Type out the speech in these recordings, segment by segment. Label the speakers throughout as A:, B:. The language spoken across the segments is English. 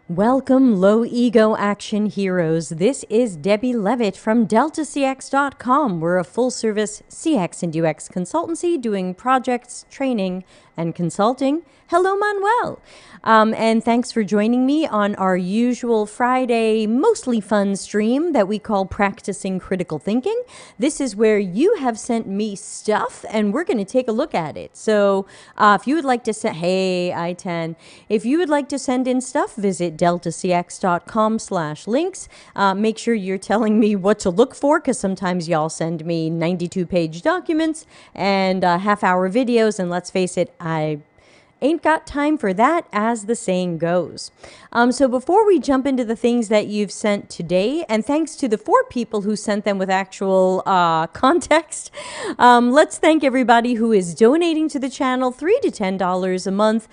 A: Welcome, low ego action heroes. This is Debbie Levitt from DeltaCX.com. We're a full service CX and UX consultancy doing projects, training, and consulting. Hello, Manuel. And thanks for joining me on our usual Friday, mostly fun stream that we call Practicing Critical Thinking. This is where you have sent me stuff and we're going to take a look at it. So if you would like to send, hey, I10, if you would like to send in stuff, visit deltacx.com/links. Make sure you're telling me what to look for, because sometimes y'all send me 92-page documents and half-hour videos, and let's face it, I ain't got time for that, as the saying goes. So before we jump into the things that you've sent today, and thanks to the 4 people who sent them with actual context, let's thank everybody who is donating to the channel, $3 to $10 a month,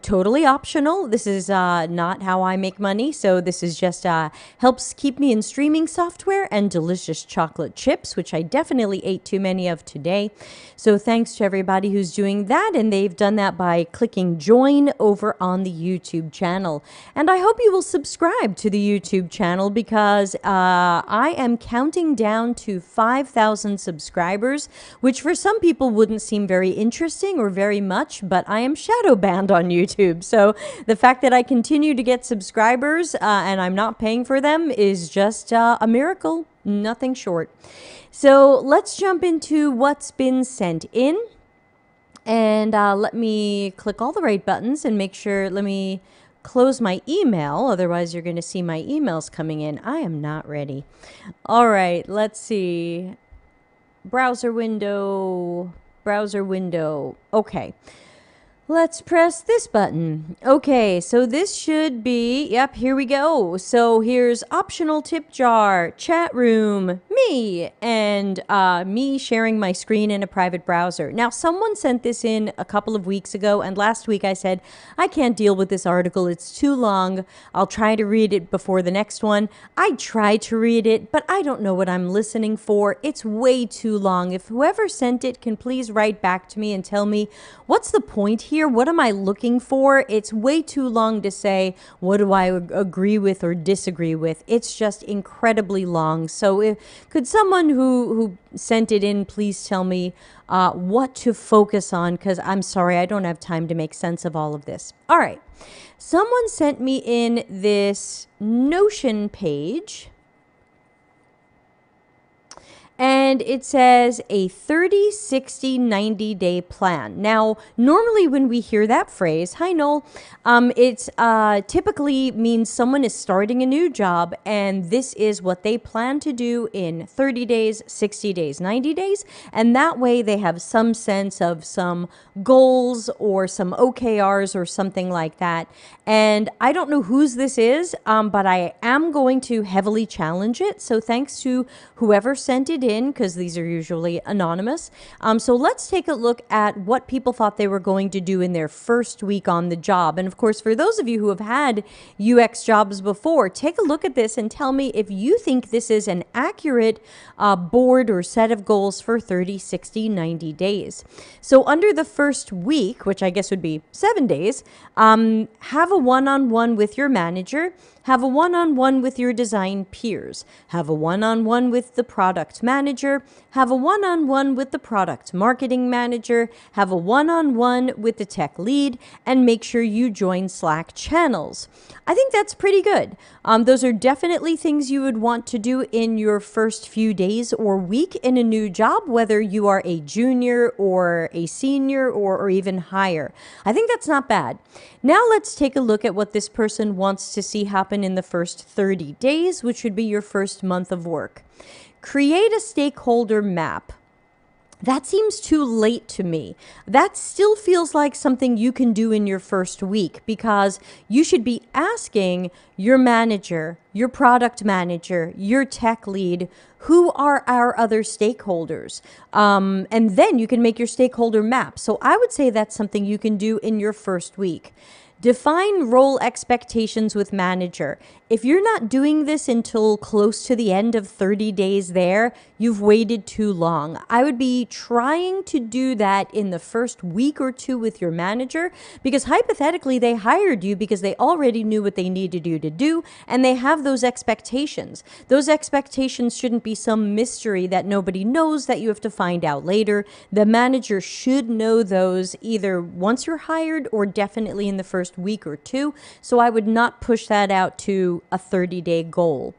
A: totally optional. This is not how I make money, so this is just helps keep me in streaming software and delicious chocolate chips, which I definitely ate too many of today. So thanks to everybody who's doing that, and they've done that by clicking join over on the YouTube channel. And I hope you will subscribe to the YouTube channel, because I am counting down to 5,000 subscribers, which for some people wouldn't seem very interesting or very much, but I am shadow banned on YouTube. So the fact that I continue to get subscribers and I'm not paying for them is just a miracle, nothing short. So let's jump into what's been sent in. And let me click all the right buttons and make sure, let me close my email. Otherwise, you're going to see my emails coming in. I am not ready. All right, let's see. Browser window. Okay. Let's press this button. Okay, so this should be, yep, here we go. So here's optional tip jar, chat room, me, and me sharing my screen in a private browser. Now, someone sent this in a couple of weeks ago, and last week I said, I can't deal with this article. It's too long. I'll try to read it before the next one. I tried to read it, but I don't know what I'm listening for. It's way too long. If whoever sent it can please write back to me and tell me, what's the point here? What am I looking for? It's way too long to say, what do I agree with or disagree with? It's just incredibly long. So could someone who sent it in please tell me what to focus on? Because I'm sorry, I don't have time to make sense of all of this. All right. Someone sent me in this Notion page. And it says a 30, 60, 90-day plan. Now, normally when we hear that phrase, hi Noel, it typically means someone is starting a new job and this is what they plan to do in 30 days, 60 days, 90 days. And that way they have some sense of some goals or some OKRs or something like that. And I don't know whose this is, but I am going to heavily challenge it. So thanks to whoever sent it in, because these are usually anonymous. So let's take a look at what people thought they were going to do in their first week on the job. And of course, for those of you who have had UX jobs before, take a look at this and tell me if you think this is an accurate board or set of goals for 30, 60, 90 days. So under the first week, which I guess would be 7 days, have a one-on-one with your manager. Have a one-on-one with your design peers. Have a one-on-one with the product manager. Have a one-on-one with the product marketing manager. Have a one-on-one with the tech lead, and make sure you join Slack channels. I think that's pretty good. Those are definitely things you would want to do in your first few days or week in a new job, whether you are a junior or a senior or even higher. I think that's not bad. Now let's take a look at what this person wants to see happen in the first 30 days, which would be your first month of work. Create a stakeholder map. That seems too late to me. That still feels like something you can do in your first week, because you should be asking your manager, your product manager, your tech lead, who are our other stakeholders? And then you can make your stakeholder map. So I would say that's something you can do in your first week. Define role expectations with manager. If you're not doing this until close to the end of 30 days there, you've waited too long. I would be trying to do that in the first week or two with your manager, because hypothetically they hired you because they already knew what they needed you to do, and they have those expectations. Those expectations shouldn't be some mystery that nobody knows that you have to find out later. The manager should know those either once you're hired or definitely in the first week or two. So I would not push that out to a 30-day goal.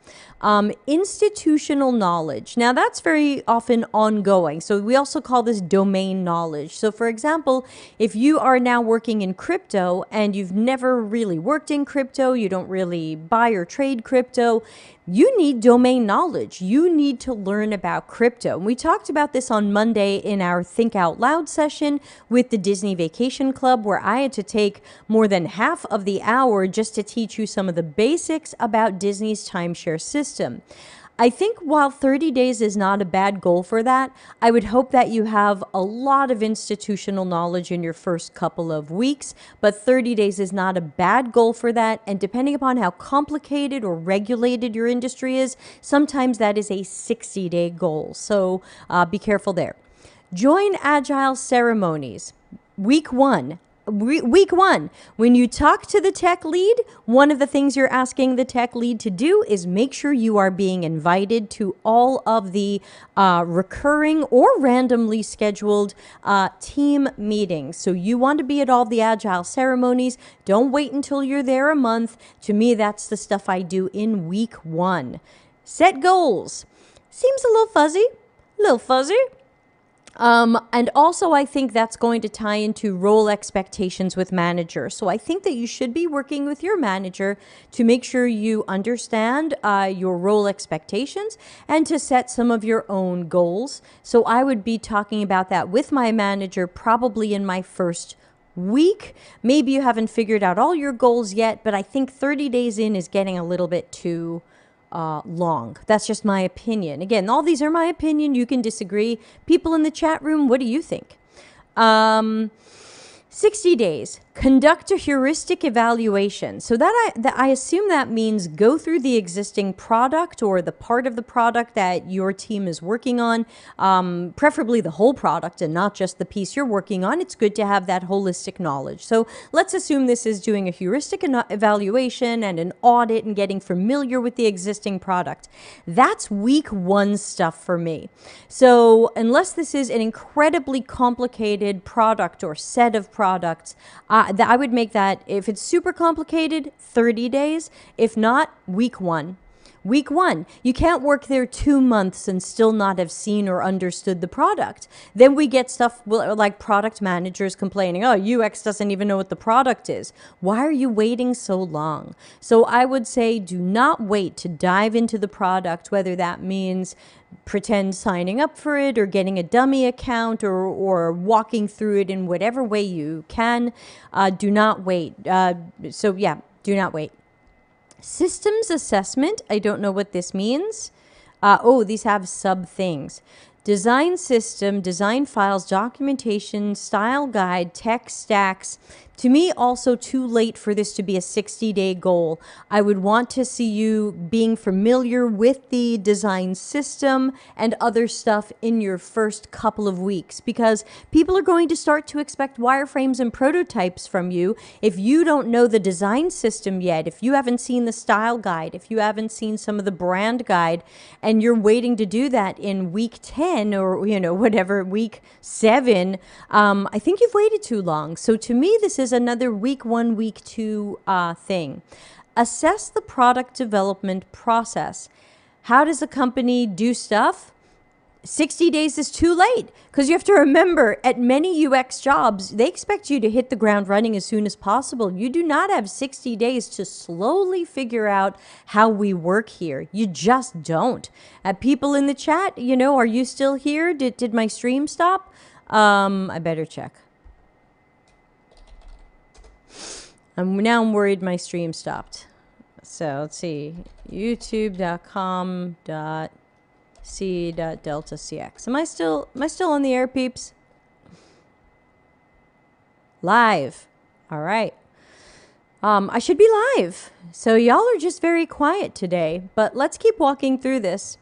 A: Institutional knowledge. Now that's very often ongoing. So we also call this domain knowledge. So for example, if you are now working in crypto and you've never really worked in crypto, you don't really buy or trade crypto, you need domain knowledge. You need to learn about crypto. And we talked about this on Monday in our Think Out Loud session with the Disney Vacation Club, where I had to take more than half of the hour just to teach you some of the basics about Disney's timeshare system. I think while 30 days is not a bad goal for that, I would hope that you have a lot of institutional knowledge in your first couple of weeks, but 30 days is not a bad goal for that. And depending upon how complicated or regulated your industry is, sometimes that is a 60-day goal. So be careful there. Join Agile ceremonies. Week one, when you talk to the tech lead, one of the things you're asking the tech lead to do is make sure you are being invited to all of the recurring or randomly scheduled team meetings. So you want to be at all the Agile ceremonies. Don't wait until you're there a month. To me, that's the stuff I do in week one. Set goals. Seems a little fuzzy. And also, I think that's going to tie into role expectations with manager. So I think that you should be working with your manager to make sure you understand your role expectations and to set some of your own goals. So I would be talking about that with my manager probably in my first week. Maybe you haven't figured out all your goals yet, but I think 30 days in is getting a little bit too long. That's just my opinion. Again, all these are my opinion. You can disagree. People in the chat room, what do you think? 60 days. Conduct a heuristic evaluation. So that I assume that means go through the existing product or the part of the product that your team is working on, preferably the whole product and not just the piece you're working on. It's good to have that holistic knowledge. So let's assume this is doing a heuristic evaluation and an audit and getting familiar with the existing product. That's week one stuff for me. So unless this is an incredibly complicated product or set of products, I would make that, if it's super complicated, 30 days. If not, week one. Week one, you can't work there 2 months and still not have seen or understood the product. Then we get stuff like product managers complaining, oh, UX doesn't even know what the product is. Why are you waiting so long? So I would say do not wait to dive into the product, whether that means pretend signing up for it or getting a dummy account or walking through it in whatever way you can. Do not wait. Do not wait. Systems assessment. I don't know what this means. These have sub things. Design system, design files, documentation, style guide, tech stacks. To me, also too late for this to be a 60-day goal. I would want to see you being familiar with the design system and other stuff in your first couple of weeks, because people are going to start to expect wireframes and prototypes from you. If you don't know the design system yet, if you haven't seen the style guide, if you haven't seen some of the brand guide, and you're waiting to do that in week 10 or, whatever, week 7, I think you've waited too long. So to me, this is another week 1, week 2 thing. Assess the product development process. How does a company do stuff? 60 days is too late, because you have to remember, at many UX jobs, they expect you to hit the ground running as soon as possible. You do not have 60 days to slowly figure out how we work here. You just don't. People in the chat, are you still here? Did my stream stop? I better check. Now I'm worried my stream stopped. So let's see, youtube.com.c.deltacx. Am I still on the air, peeps? Live. All right. I should be live. So y'all are just very quiet today, but let's keep walking through this.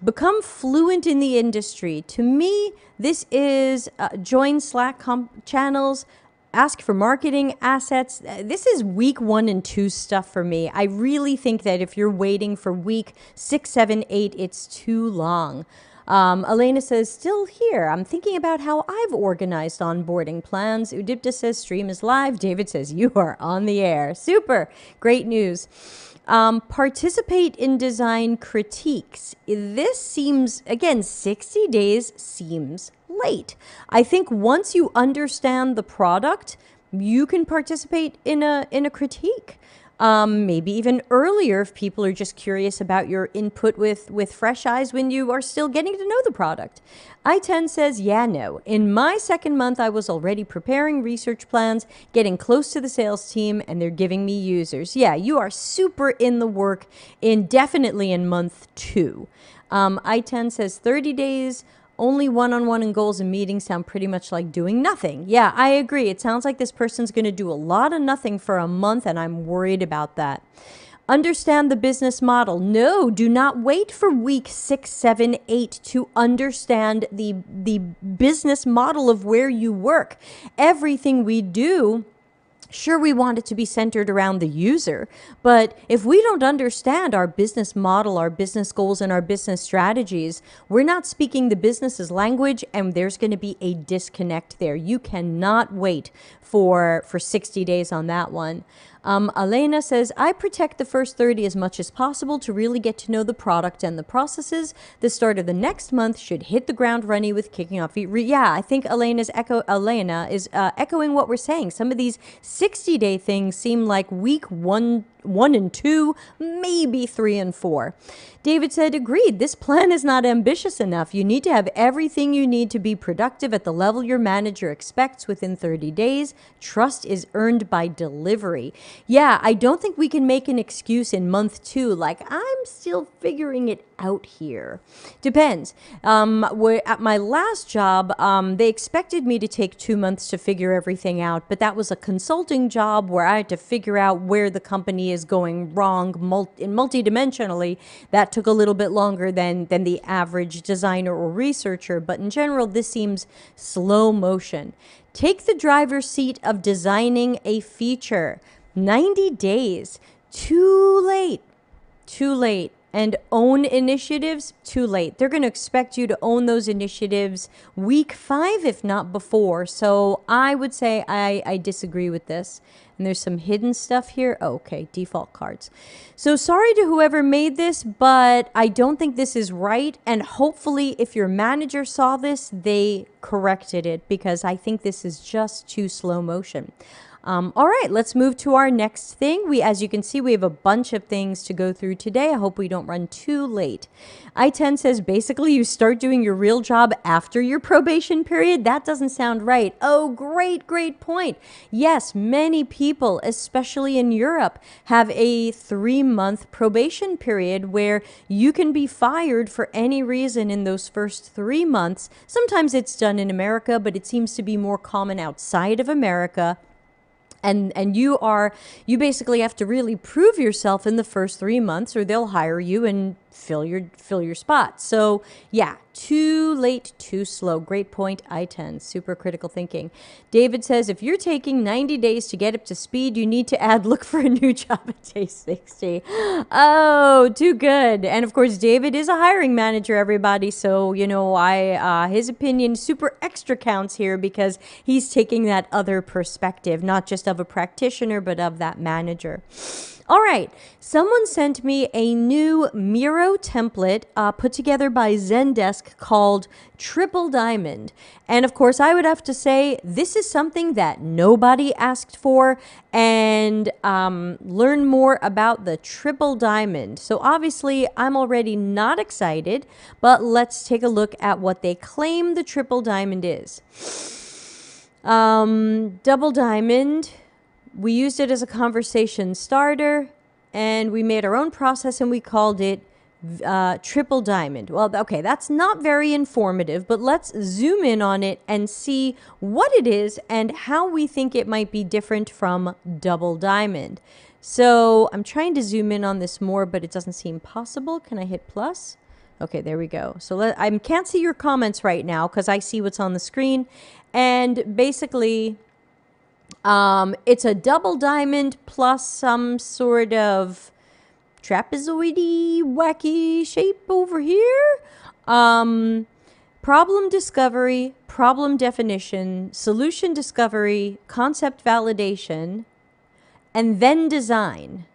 A: Become fluent in the industry. To me, this is join Slack channels, ask for marketing assets. This is week 1 and 2 stuff for me. I really think that if you're waiting for week 6, 7, 8, it's too long. Elena says, still here. I'm thinking about how I've organized onboarding plans. Udipta says, stream is live. David says, you are on the air. Super. Great news. Participate in design critiques. This seems, again, 60 days seems late. I think once you understand the product, you can participate in a critique. Maybe even earlier if people are just curious about your input with fresh eyes when you are still getting to know the product. I10 says, yeah, no. In my second month, I was already preparing research plans, getting close to the sales team, and they're giving me users. Yeah, you are super in the work definitely in month 2. I10 says 30 days. Only one-on-one and goals and meetings sound pretty much like doing nothing. Yeah, I agree. It sounds like this person's going to do a lot of nothing for a month, and I'm worried about that. Understand the business model. No, do not wait for week 6, 7, 8 to understand the business model of where you work. Everything we do, sure, we want it to be centered around the user, but if we don't understand our business model, our business goals, and our business strategies, we're not speaking the business's language, and there's going to be a disconnect there. You cannot wait for 60 days on that one. Elena says, I protect the first 30 as much as possible to really get to know the product and the processes. The start of the next month should hit the ground running with kicking off. Yeah, I think Elena is echoing what we're saying. Some of these 60-day things seem like week 1 and 2, maybe 3 and 4. David said, agreed. This plan is not ambitious enough. You need to have everything you need to be productive at the level your manager expects within 30 days. Trust is earned by delivery. Yeah, I don't think we can make an excuse in month 2, like, I'm still figuring it out here. Depends. At my last job, they expected me to take 2 months to figure everything out, but that was a consulting job where I had to figure out where the company is going wrong multidimensionally. That took a little bit longer than the average designer or researcher, but in general, this seems slow motion. Take the driver's seat of designing a feature. 90 days. Too late. Too late. And own initiatives, too late. They're going to expect you to own those initiatives week 5, if not before. So I would say I disagree with this. And there's some hidden stuff here. Oh, okay, default cards. So sorry to whoever made this, but I don't think this is right. And hopefully if your manager saw this, they corrected it, because I think this is just too slow motion. All right, let's move to our next thing. As you can see, we have a bunch of things to go through today. I hope we don't run too late. I10 says, basically, you start doing your real job after your probation period. That doesn't sound right. Oh, great point. Yes, many people, especially in Europe, have a 3-month probation period where you can be fired for any reason in those first 3 months. Sometimes it's done in America, but it seems to be more common outside of America. And you basically have to really prove yourself in the first 3 months, or they'll hire you and fill your spot. So yeah, too late, too slow. Great point, I10. Super critical thinking. David says, if you're taking 90 days to get up to speed, you need to add look for a new job at day 60. Oh, too good. And of course, David is a hiring manager, everybody. So, his opinion super extra counts here, because he's taking that other perspective, not just of a practitioner, but of that manager. All right, someone sent me a new Miro template put together by Zendesk called Triple Diamond. And of course, I would have to say this is something that nobody asked for, and learn more about the Triple Diamond. So obviously, I'm already not excited, but let's take a look at what they claim the Triple Diamond is. Double Diamond. We used it as a conversation starter, and we made our own process, and we called it triple diamond. Well, okay, that's not very informative, but let's zoom in on it and see what it is and how we think it might be different from double diamond. So I'm trying to zoom in on this more, but it doesn't seem possible. Can I hit plus? Okay, there we go. So I can't see your comments right now because I see what's on the screen. And basically, it's a double diamond plus some sort of trapezoidy wacky shape over here. Problem discovery, problem definition, solution discovery, concept validation, and then design.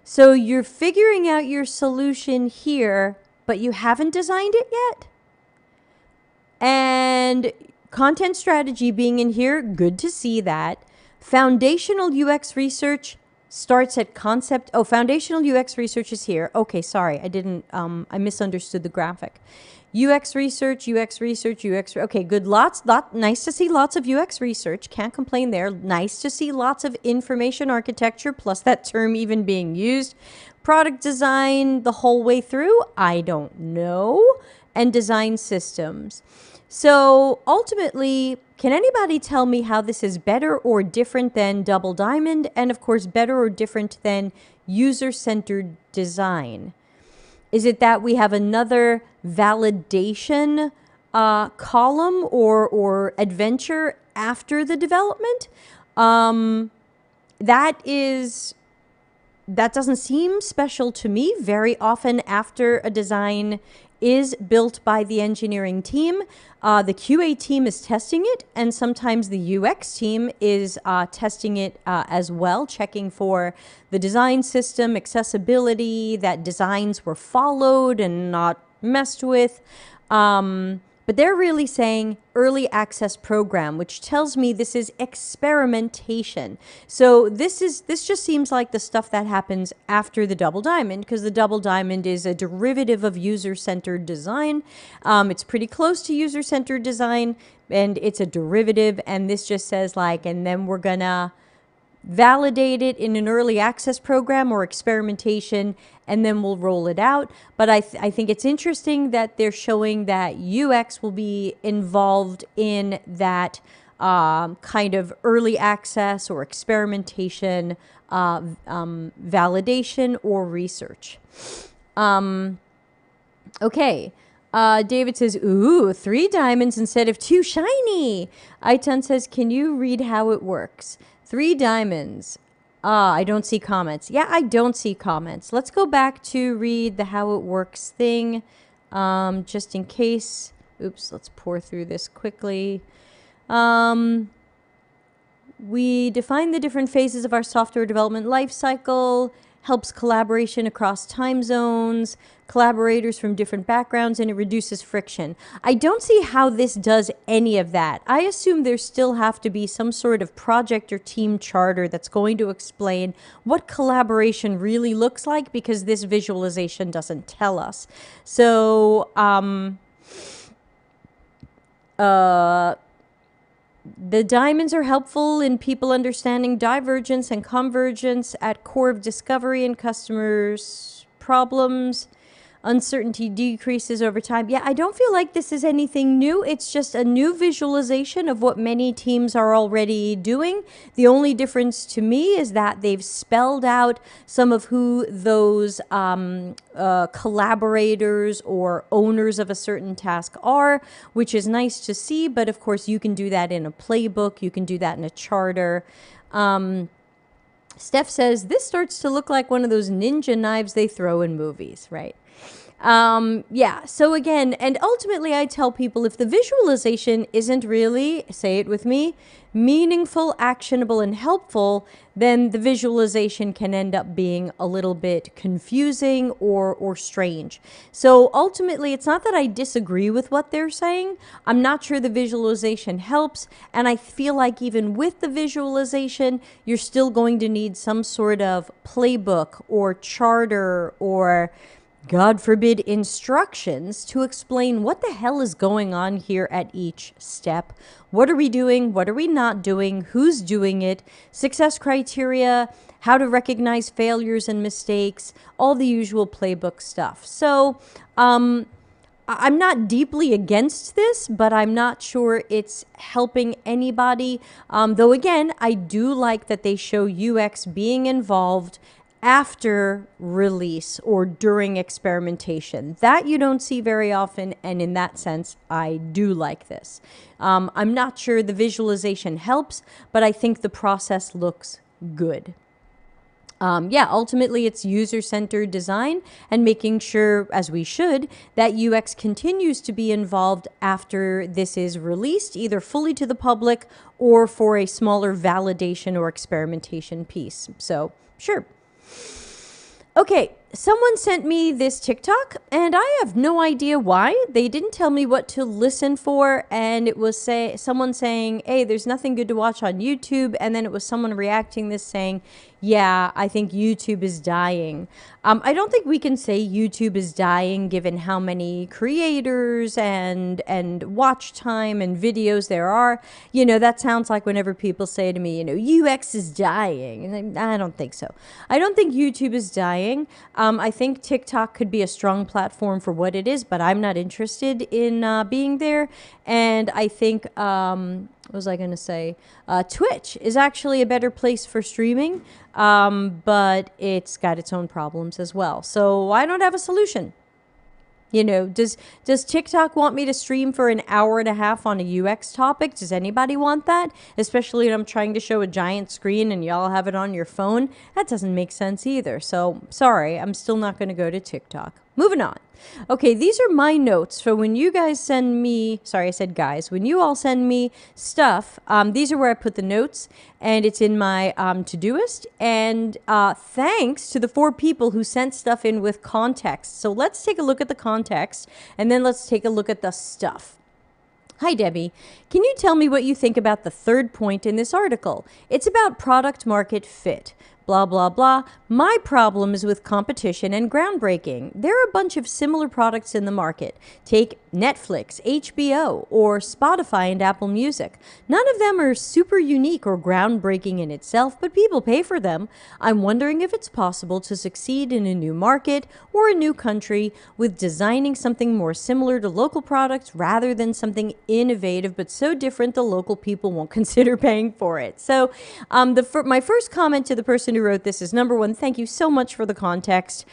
A: So you're figuring out your solution here, but you haven't designed it yet. And content strategy being in here, good to see that. Foundational UX research starts at concept. Oh, foundational UX research is here. Okay, sorry, I misunderstood the graphic. UX research. Okay, good. Nice to see lots of UX research. Can't complain there. Nice to see lots of information architecture, plus that term even being used. Product design the whole way through. I don't know. And design systems. So ultimately, can anybody tell me how this is better or different than double diamond? And of course, better or different than user-centered design? Is it that we have another validation column or adventure after the development? That doesn't seem special to me. Very often after a design is built by the engineering team, the QA team is testing it, and sometimes the UX team is testing it as well, checking for the design system, accessibility, that designs were followed and not messed with. But they're really saying early access program, which tells me this is experimentation. So this just seems like the stuff that happens after the double diamond, because the double diamond is a derivative of user-centered design. It's pretty close to user-centered design, and it's a derivative. And this just says like, and then we're gonna validate it in an early access program or experimentation, and then we'll roll it out. But I think it's interesting that they're showing that UX will be involved in that kind of early access or experimentation, validation or research. Okay. David says, ooh, 3 diamonds instead of 2 shiny. Aitan says, can you read how it works? 3 diamonds. I don't see comments. Yeah, I don't see comments. Let's go back to read the how it works thing, just in case. Oops, let's pour through this quickly. We define the different phases of our software development lifecycle, helps collaboration across time zones, collaborators from different backgrounds, and it reduces friction. I don't see how this does any of that. I assume there still have to be some sort of project or team charter that's going to explain what collaboration really looks like, because this visualization doesn't tell us. So, the diamonds are helpful in people understanding divergence and convergence at core of discovery and customers' problems. Uncertainty decreases over time. Yeah, I don't feel like this is anything new. It's just a new visualization of what many teams are already doing. The only difference to me is that they've spelled out some of who those collaborators or owners of a certain task are, which is nice to see. But of course, you can do that in a playbook. You can do that in a charter. Steph says, this starts to look like one of those ninja knives they throw in movies, right? Yeah, so again, and ultimately I tell people, if the visualization isn't really, say it with me, meaningful, actionable, and helpful, then the visualization can end up being a little bit confusing or strange. So ultimately, it's not that I disagree with what they're saying. I'm not sure the visualization helps, and I feel like even with the visualization, you're still going to need some sort of playbook or charter or God forbid, instructions to explain what the hell is going on here at each step. What are we doing? What are we not doing? Who's doing it? Success criteria, how to recognize failures and mistakes, all the usual playbook stuff. So, I'm not deeply against this, but I'm not sure it's helping anybody. Though, again, I do like that they show UX being involved after release or during experimentation. That you don't see very often, and in that sense, I do like this. I'm not sure the visualization helps, but I think the process looks good. Ultimately, it's user-centered design and making sure, as we should, that UX continues to be involved after this is released, either fully to the public or for a smaller validation or experimentation piece. So, sure. Okay, someone sent me this TikTok, and I have no idea why. They didn't tell me what to listen for, and it was someone saying, hey, there's nothing good to watch on YouTube, and then it was someone reacting this saying, yeah, I think YouTube is dying. I don't think we can say YouTube is dying given how many creators and watch time and videos there are. You know, that sounds like whenever people say to me, you know, UX is dying. And I don't think so. I don't think YouTube is dying. I think TikTok could be a strong platform for what it is, but I'm not interested in being there. And I think, what was I going to say? Twitch is actually a better place for streaming, but it's got its own problems as well. So I don't have a solution. You know, does TikTok want me to stream for an hour and a half on a UX topic? Does anybody want that? Especially when I'm trying to show a giant screen and y'all have it on your phone. That doesn't make sense either. So sorry, I'm still not going to go to TikTok. Moving on. Okay, these are my notes for when you guys send me, sorry, I said guys, when you all send me stuff, these are where I put the notes, and it's in my Todoist, and thanks to the 4 people who sent stuff in with context. So let's take a look at the context, and then let's take a look at the stuff. Hi, Debbie. Can you tell me what you think about the 3rd point in this article? It's about product market fit. Blah, blah, blah. My problem is with competition and groundbreaking. There are a bunch of similar products in the market. Take Netflix, HBO, or Spotify and Apple Music. None of them are super unique or groundbreaking in itself, but people pay for them. I'm wondering if it's possible to succeed in a new market or a new country with designing something more similar to local products rather than something innovative but so different the local people won't consider paying for it. So my first comment to the person who wrote this is, number 1, thank you so much for the context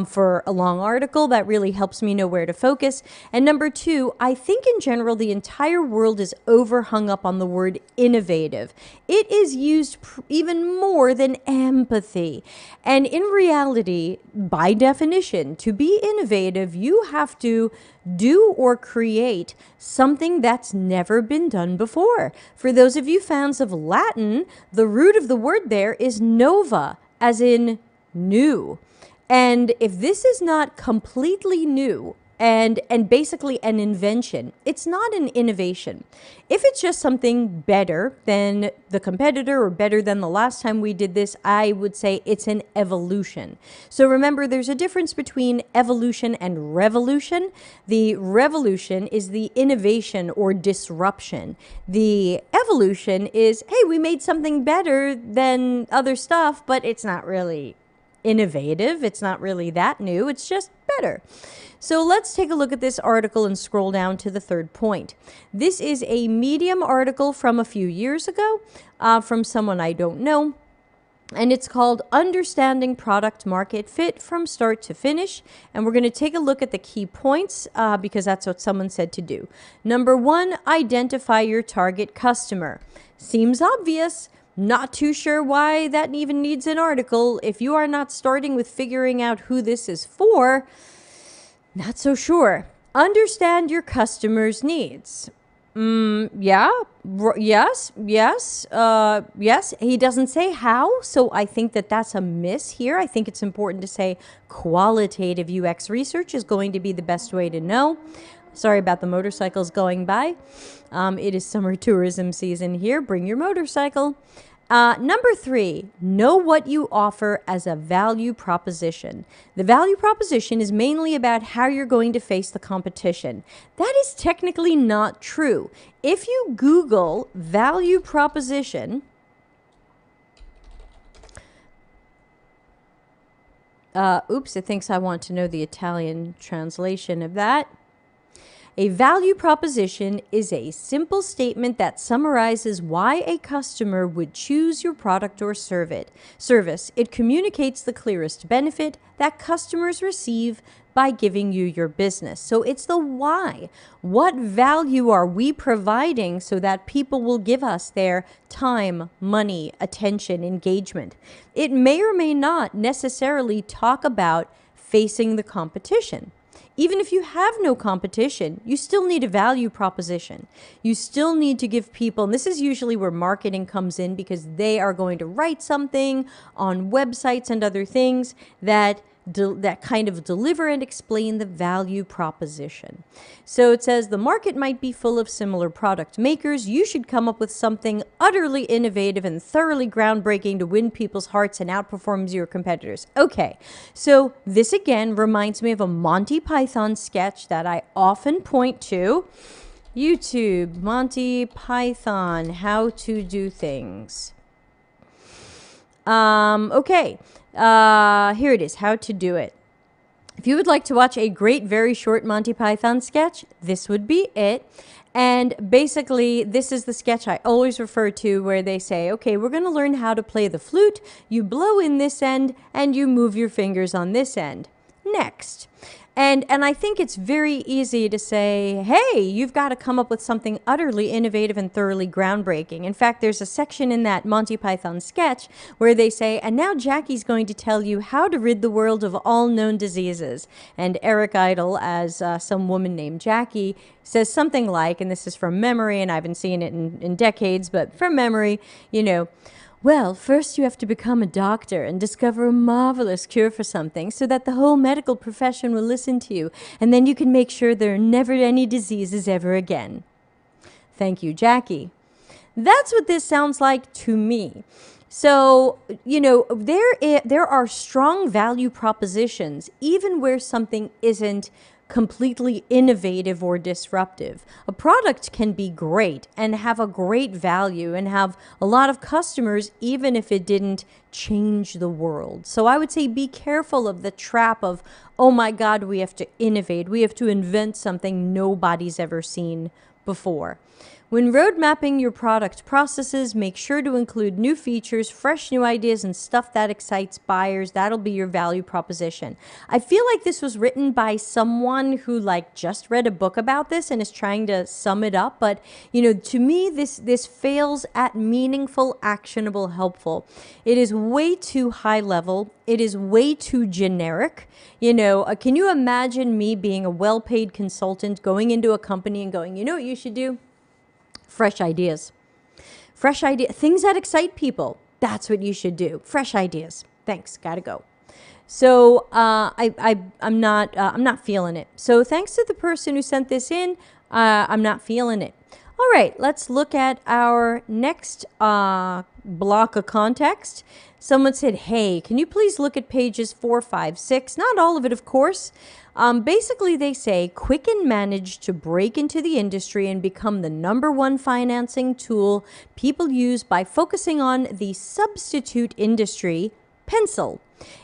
A: for a long article. That really helps me know where to focus. And number 2, I think in general the entire world is overhung up on the word innovative. It is used even more than empathy. And in reality, by definition, to be innovative, you have to do or create something that's never been done before. For those of you fans of Latin, the root of the word there is nova, as in new. And if this is not completely new and basically an invention, it's not an innovation. If it's just something better than the competitor or better than the last time we did this, I would say it's an evolution. So remember, there's a difference between evolution and revolution. The revolution is the innovation or disruption. The evolution is, hey, we made something better than other stuff, but it's not really innovative. It's not really that new. It's just better. So let's take a look at this article and scroll down to the 3rd point. This is a Medium article from a few years ago from someone I don't know. And it's called Understanding Product Market Fit from Start to Finish. And we're going to take a look at the key points because that's what someone said to do. Number 1, identify your target customer. Seems obvious. Not too sure why that even needs an article. If you are not starting with figuring out who this is for, not so sure. Understand your customer's needs. Yes. He doesn't say how, so I think that's a miss here. I think it's important to say qualitative UX research is going to be the best way to know. Sorry about the motorcycles going by. It is summer tourism season here. Bring your motorcycle. Number 3, know what you offer as a value proposition. The value proposition is mainly about how you're going to face the competition. That is technically not true. If you Google value proposition, it thinks I want to know the Italian translation of that. A value proposition is a simple statement that summarizes why a customer would choose your product or service. It communicates the clearest benefit that customers receive by giving you your business. So it's the why. What value are we providing so that people will give us their time, money, attention, engagement? It may or may not necessarily talk about facing the competition. Even if you have no competition, you still need a value proposition. You still need to give people, and this is usually where marketing comes in, because they are going to write something on websites and other things that kind of deliver and explain the value proposition. So it says the market might be full of similar product makers. You should come up with something utterly innovative and thoroughly groundbreaking to win people's hearts and outperforms your competitors. Okay, so this again reminds me of a Monty Python sketch that I often point to. YouTube, Monty Python, how to do things. Okay. Here it is, how to do it. If you would like to watch a great, very short Monty Python sketch, this would be it. And basically, this is the sketch I always refer to where they say, okay, we're going to learn how to play the flute. You blow in this end and you move your fingers on this end. Next. And I think it's very easy to say, hey, you've got to come up with something utterly innovative and thoroughly groundbreaking. In fact, there's a section in that Monty Python sketch where they say, and now Jackie's going to tell you how to rid the world of all known diseases. And Eric Idle, as some woman named Jackie, says something like, and this is from memory, and I haven't seen it in decades, but from memory, you know, well, first you have to become a doctor and discover a marvelous cure for something so that the whole medical profession will listen to you, and then you can make sure there are never any diseases ever again. Thank you, Jackie. That's what this sounds like to me. So, you know, there are strong value propositions even where something isn't completely innovative or disruptive. A product can be great and have a great value and have a lot of customers even if it didn't change the world. So I would say be careful of the trap of, oh my God, we have to innovate. We have to invent something nobody's ever seen before. When road mapping your product processes, make sure to include new features, fresh new ideas, and stuff that excites buyers. That'll be your value proposition. I feel like this was written by someone who just read a book about this and is trying to sum it up. But, you know, to me, this fails at meaningful, actionable, helpful. It is way too high level. It is way too generic. You know, can you imagine me being a well-paid consultant going into a company and going, you know what you should do? Fresh ideas. Fresh idea, things that excite people. That's what you should do. Fresh ideas. Thanks. Gotta go. So I'm not feeling it. So thanks to the person who sent this in, I'm not feeling it. All right, let's look at our next block of context. Someone said, hey, can you please look at pages 4, 5, 6? Not all of it, of course. Basically, they say Quicken managed to break into the industry and become the #1 financing tool people use by focusing on the substitute industry, pencil.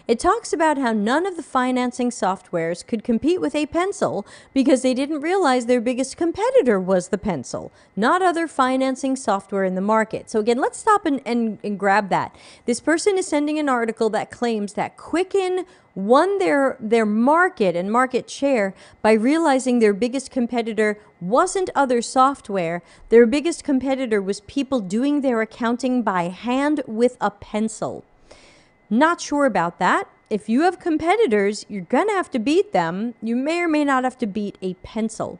A: It talks about how none of the financing softwares could compete with a pencil because they didn't realize their biggest competitor was the pencil, not other financing software in the market. So again, let's stop and grab that. This person is sending an article that claims that Quicken won their market and market share by realizing their biggest competitor wasn't other software. Their biggest competitor was people doing their accounting by hand with a pencil. Not sure about that. If you have competitors, you're going to have to beat them. You may or may not have to beat a pencil.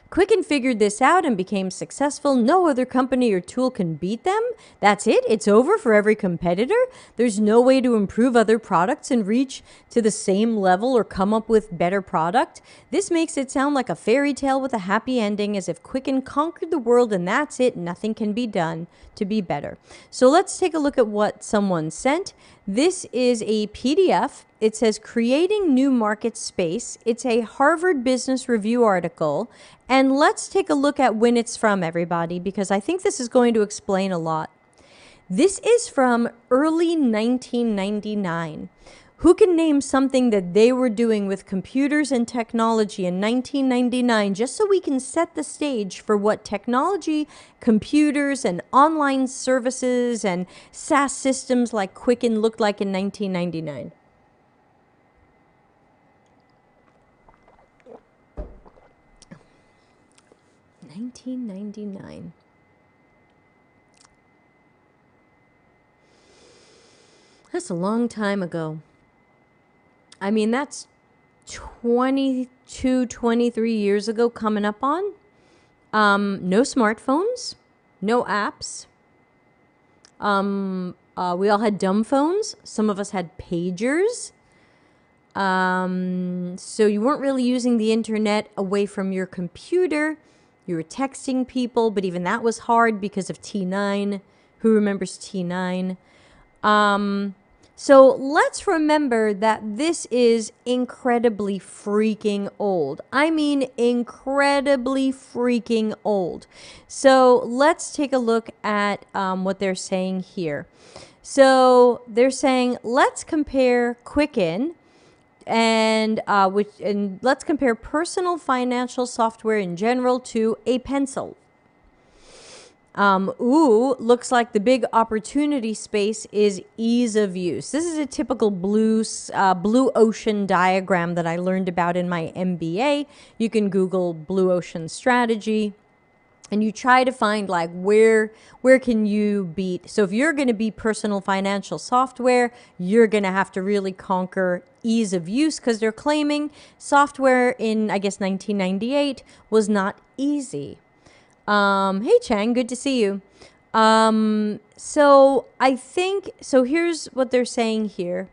A: Quicken figured this out and became successful. No other company or tool can beat them. That's it. It's over for every competitor. There's no way to improve other products and reach to the same level or come up with better product. This makes it sound like a fairy tale with a happy ending, as if Quicken conquered the world and that's it. Nothing can be done to be better. So let's take a look at what someone sent. This is a PDF. It says Creating New Market Space. It's a Harvard Business Review article. And let's take a look at when it's from, everybody, because I think this is going to explain a lot. This is from early 1999. Who can name something that they were doing with computers and technology in 1999, just so we can set the stage for what technology, computers, and online services and SaaS systems like Quicken looked like in 1999? $1999. That's a long time ago. I mean, that's 22, 23 years ago coming up on. No smartphones, no apps. We all had dumb phones. Some of us had pagers. So you weren't really using the internet away from your computer. You were texting people, but even that was hard because of T9. Who remembers T9? So let's remember that this is incredibly freaking old. I mean, incredibly freaking old. So let's take a look at what they're saying here. So they're saying, let's compare Quicken and let's compare personal financial software in general to a pencil. Looks like the big opportunity space is ease of use. This is a typical blue ocean diagram that I learned about in my MBA. You can Google blue ocean strategy, and you try to find like where can you beat. So if you're going to be personal financial software, you're going to have to really conquer ease of use, because they're claiming software in, I guess, 1998 was not easy. Hey Chang, good to see you. So I think, so here's what they're saying here.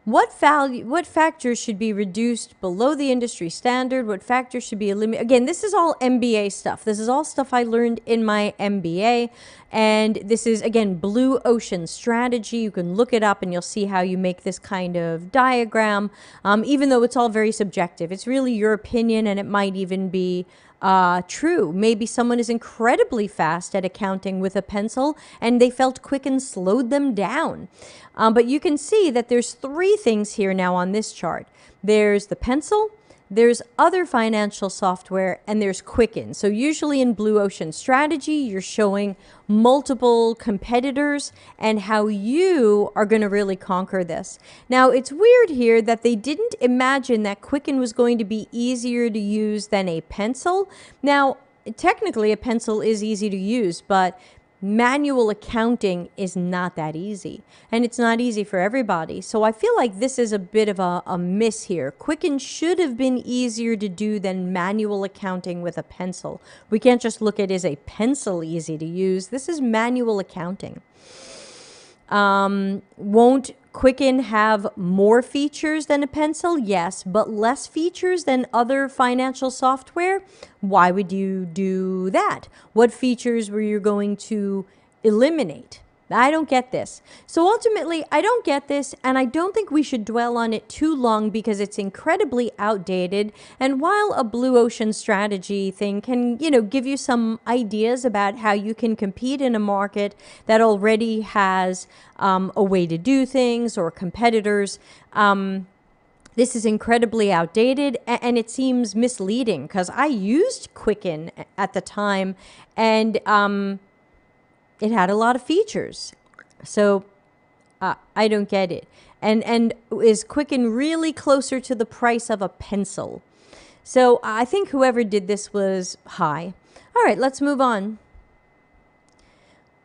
A: What factors should be reduced below the industry standard? What factors should be eliminated? Again, this is all MBA stuff. This is all stuff I learned in my MBA. And this is, again, blue ocean strategy. You can look it up and you'll see how you make this kind of diagram. Even though it's all very subjective, it's really your opinion, and it might even be true. Maybe someone is incredibly fast at accounting with a pencil and they felt Quicken slowed them down. But you can see that there's three things here now on this chart. There's the pencil, there's other financial software, and there's Quicken. So usually in blue ocean strategy, you're showing multiple competitors and how you are going to really conquer this. Now, it's weird here that they didn't imagine that Quicken was going to be easier to use than a pencil. Now, technically a pencil is easy to use, but manual accounting is not that easy, and it's not easy for everybody. So I feel like this is a bit of a miss here. Quicken should have been easier to do than manual accounting with a pencil. We can't just look at is a pencil easy to use. This is manual accounting. Won't Quicken have more features than a pencil? Yes, but less features than other financial software? Why would you do that? What features were you going to eliminate? I don't get this. So ultimately, I don't get this, and I don't think we should dwell on it too long because it's incredibly outdated. And while a blue ocean strategy thing can, give you some ideas about how you can compete in a market that already has a way to do things or competitors, this is incredibly outdated, and it seems misleading because I used Quicken at the time, and it had a lot of features. So I don't get it. And is Quicken really closer to the price of a pencil? So I think whoever did this was high. All right, let's move on.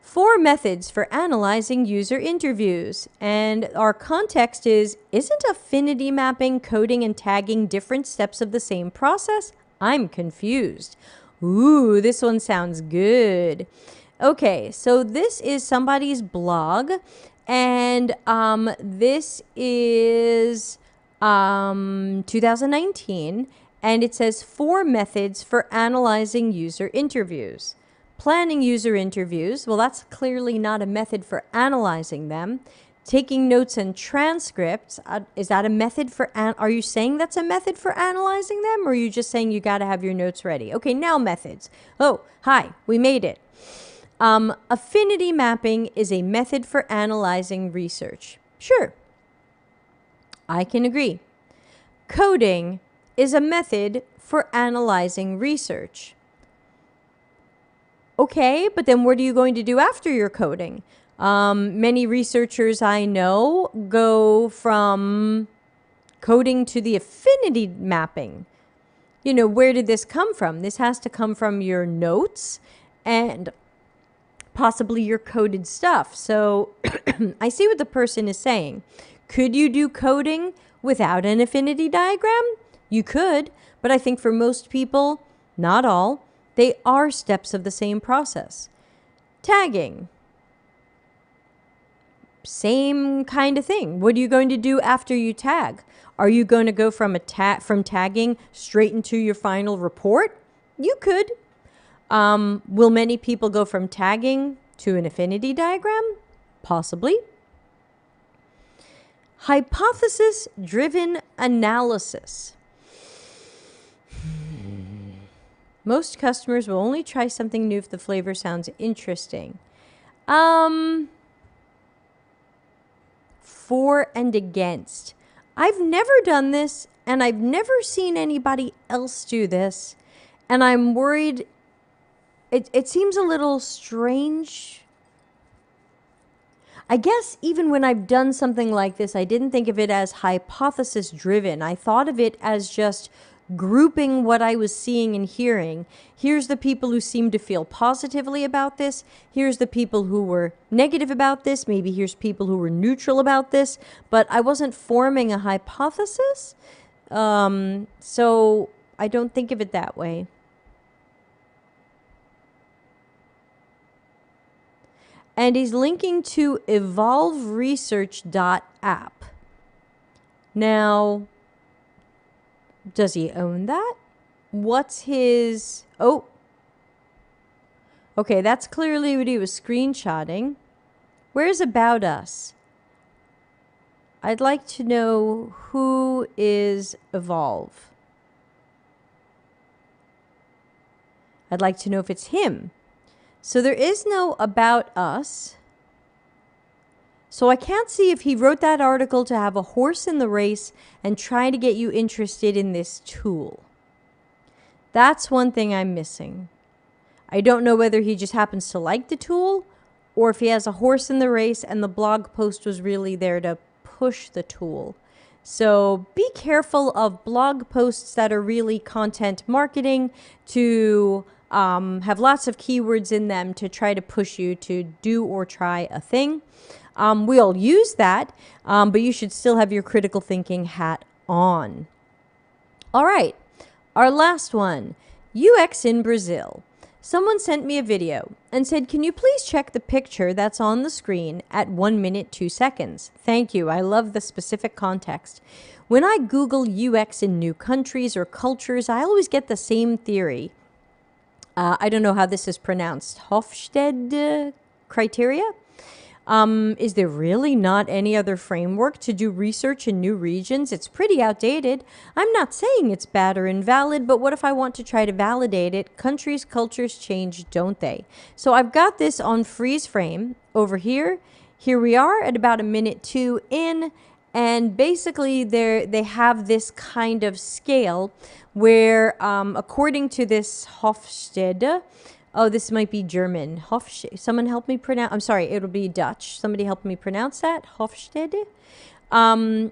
A: 4 methods for analyzing user interviews. And our context is, isn't affinity mapping, coding, and tagging different steps of the same process? I'm confused. Ooh, this one sounds good. Okay, so this is somebody's blog, and this is 2019, and it says 4 methods for analyzing user interviews. Planning user interviews, well, that's clearly not a method for analyzing them. Taking notes and transcripts, is that a method for, are you saying that's a method for analyzing them, or are you just saying you got to have your notes ready? Okay, now methods. Oh, hi, we made it. Affinity mapping is a method for analyzing research. Sure, I can agree. Coding is a method for analyzing research. Okay, but then what are you going to do after your coding? Many researchers I know go from coding to the affinity mapping. You know, where did this come from? This has to come from your notes and possibly your coded stuff. So I see what the person is saying. Could you do coding without an affinity diagram? You could, but I think for most people, not all, they are steps of the same process. Tagging. Same kind of thing. What are you going to do after you tag? Are you going to go from tagging straight into your final report? You could. Will many people go from tagging to an affinity diagram? Possibly. Hypothesis-driven analysis. Most customers will only try something new if the flavor sounds interesting. For and against. I've never done this, and I've never seen anybody else do this, and I'm worried. It seems a little strange. I guess even when I've done something like this, I didn't think of it as hypothesis driven. I thought of it as just grouping what I was seeing and hearing. Here's the people who seem to feel positively about this. Here's the people who were negative about this. Maybe here's people who were neutral about this. But I wasn't forming a hypothesis. So I don't think of it that way. And he's linking to evolveresearch.app. Now, does he own that? What's his... Oh. Okay, that's clearly what he was screenshotting. Where's About Us? I'd like to know who is Evolve. I'd like to know if it's him. So there is no About Us. So I can't see if he wrote that article to have a horse in the race and try to get you interested in this tool. That's one thing I'm missing. I don't know whether he just happens to like the tool or if he has a horse in the race and the blog post was really there to push the tool. So be careful of blog posts that are really content marketing to have lots of keywords in them to try to push you to do or try a thing. We all use that, but you should still have your critical thinking hat on. All right, our last one, UX in Brazil. Someone sent me a video and said, can you please check the picture that's on the screen at 1 minute, 2 seconds? Thank you. I love the specific context. When I Google UX in new countries or cultures, I always get the same theory. I don't know how this is pronounced. Hofstede criteria? Is there really not any other framework to do research in new regions? It's pretty outdated. I'm not saying it's bad or invalid, but what if I want to try to validate it? Countries, cultures change, don't they? So I've got this on freeze frame over here. Here we are at about 1 minute 2 in, and basically they have this kind of scale where according to this Hofstede, oh, this might be German. Someone help me pronounce. I'm sorry, it'll be Dutch. Somebody help me pronounce that. Hofstede.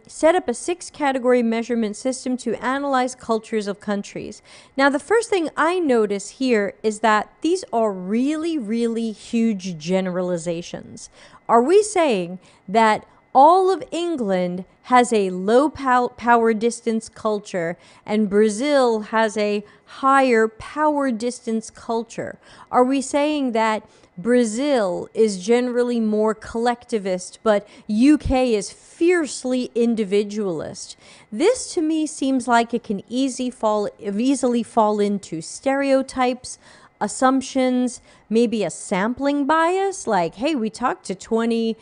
A: Set up a 6-category measurement system to analyze cultures of countries. Now, the first thing I notice here is that these are really, really huge generalizations. Are we saying that all of England has a low power distance culture and Brazil has a higher power distance culture? Are we saying that Brazil is generally more collectivist, but UK is fiercely individualist? This to me seems like it can easily fall into stereotypes, assumptions, maybe a sampling bias, like, hey, we talked to 20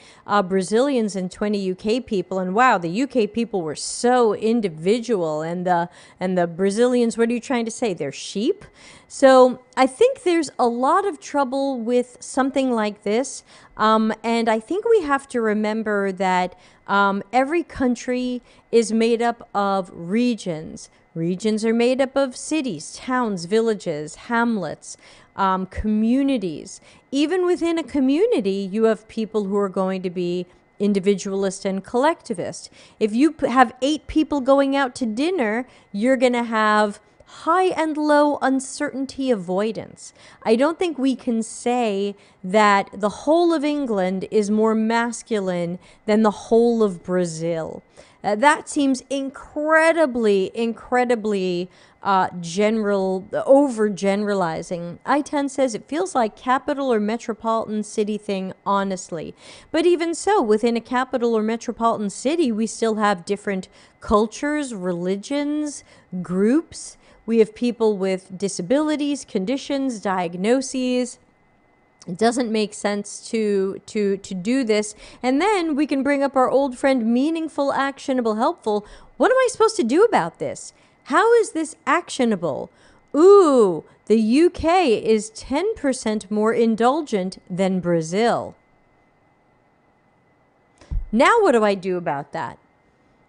A: Brazilians and 20 UK people, and wow, the UK people were so individual, and the Brazilians, what are you trying to say? They're sheep? So I think there's a lot of trouble with something like this, and I think we have to remember that every country is made up of regions. Regions are made up of cities, towns, villages, hamlets, communities. Even within a community, you have people who are going to be individualist and collectivist. If you have 8 people going out to dinner, you're going to have high and low uncertainty avoidance. I don't think we can say that the whole of England is more masculine than the whole of Brazil. That seems incredibly overgeneralizing. I-10 says it feels like capital or metropolitan city thing, honestly. But even so, within a capital or metropolitan city, we still have different cultures, religions, groups. We have people with disabilities, conditions, diagnoses. It doesn't make sense to do this. And then we can bring up our old friend, meaningful, actionable, helpful. What am I supposed to do about this? How is this actionable? Ooh, the UK is 10% more indulgent than Brazil. Now what do I do about that?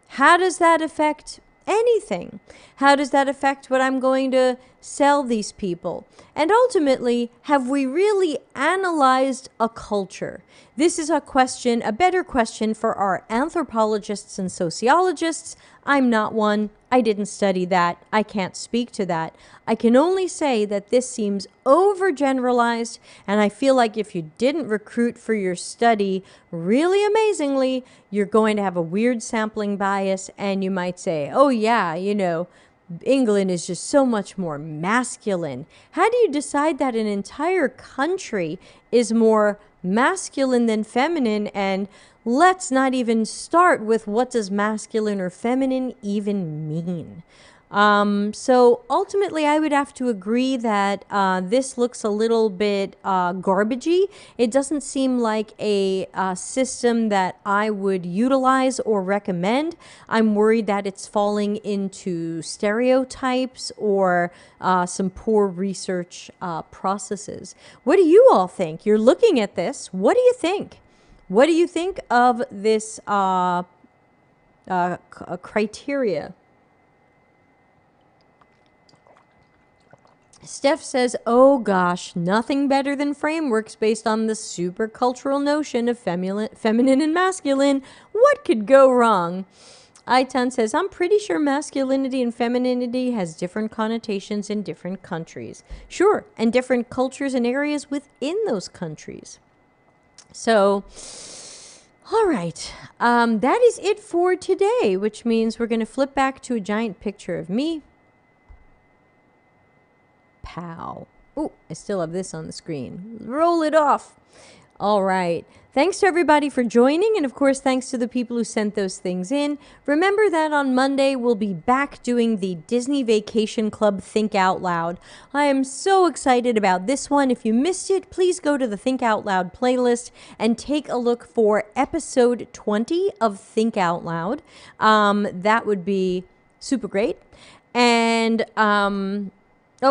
A: How does that affect anything? How does that affect what I'm going to sell these people? And ultimately, have we really analyzed a culture? This is a question, a better question for our anthropologists and sociologists. I'm not one. I didn't study that. I can't speak to that. I can only say that this seems overgeneralized, and I feel like if you didn't recruit for your study really amazingly, you're going to have a weird sampling bias, and you might say, oh yeah, you know, England is just so much more masculine. How do you decide that an entire country is more masculine than feminine? And let's not even start with what does masculine or feminine even mean. So ultimately, I would have to agree that this looks a little bit garbagey. It doesn't seem like a system that I would utilize or recommend. I'm worried that it's falling into stereotypes or some poor research processes. What do you all think? You're looking at this. What do you think? What do you think of this criteria? Steph says, oh gosh, nothing better than frameworks based on the supercultural notion of feminine and masculine. What could go wrong? I-10 says, I'm pretty sure masculinity and femininity has different connotations in different countries. Sure, and different cultures and areas within those countries. So, all right, that is it for today, which means we're going to flip back to a giant picture of me. Pow. Oh, I still have this on the screen. Roll it off. All right. Thanks to everybody for joining. And of course, thanks to the people who sent those things in. Remember that on Monday, we'll be back doing the Disney Vacation Club Think Out Loud. I am so excited about this one. If you missed it, please go to the Think Out Loud playlist and take a look for episode 20 of Think Out Loud. That would be super great. And, oh,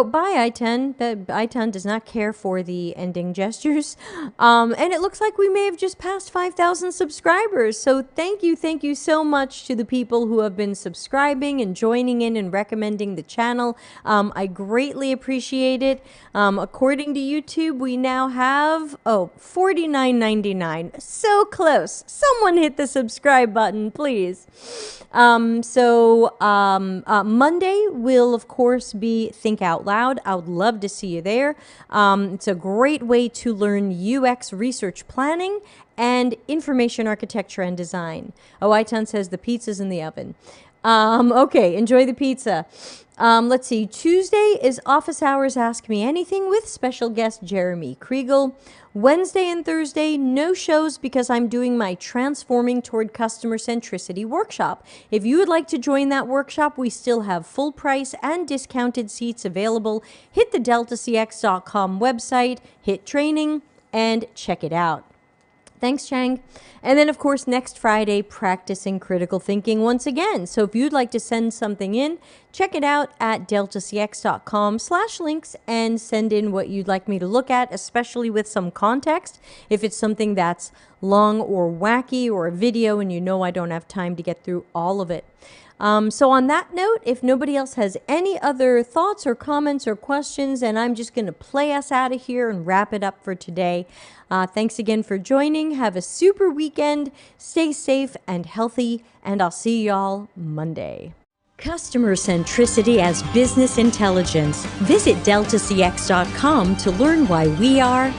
A: bye, I-10. The I-10 does not care for the ending gestures. And it looks like we may have just passed 5,000 subscribers. So thank you so much to the people who have been subscribing and joining in and recommending the channel. I greatly appreciate it. According to YouTube, we now have, $49.99. So close. Someone hit the subscribe button, please. Monday will, of course, be Think Out Out Loud. I would love to see you there. It's a great way to learn UX research planning and information architecture and design. Oh, Iton says the pizza's in the oven. Okay, enjoy the pizza. Let's see. Tuesday is Office Hours Ask Me Anything with special guest Jeremy Kriegel. Wednesday and Thursday, no shows because I'm doing my Transforming Toward Customer Centricity workshop. If you would like to join that workshop, we still have full price and discounted seats available. Hit the deltacx.com website, hit training, and check it out. Thanks, Chang. And then, of course, next Friday, practicing critical thinking once again. So if you'd like to send something in, check it out at deltacx.com/links and send in what you'd like me to look at, especially with some context. If it's something that's long or wacky or a video and you know I don't have time to get through all of it. So on that note, if nobody else has any other thoughts or comments or questions, and I'm just going to play us out of here and wrap it up for today. Thanks again for joining. Have a super weekend. Stay safe and healthy, and I'll see y'all Monday. Customer centricity as business intelligence. Visit deltacx.com to learn why we are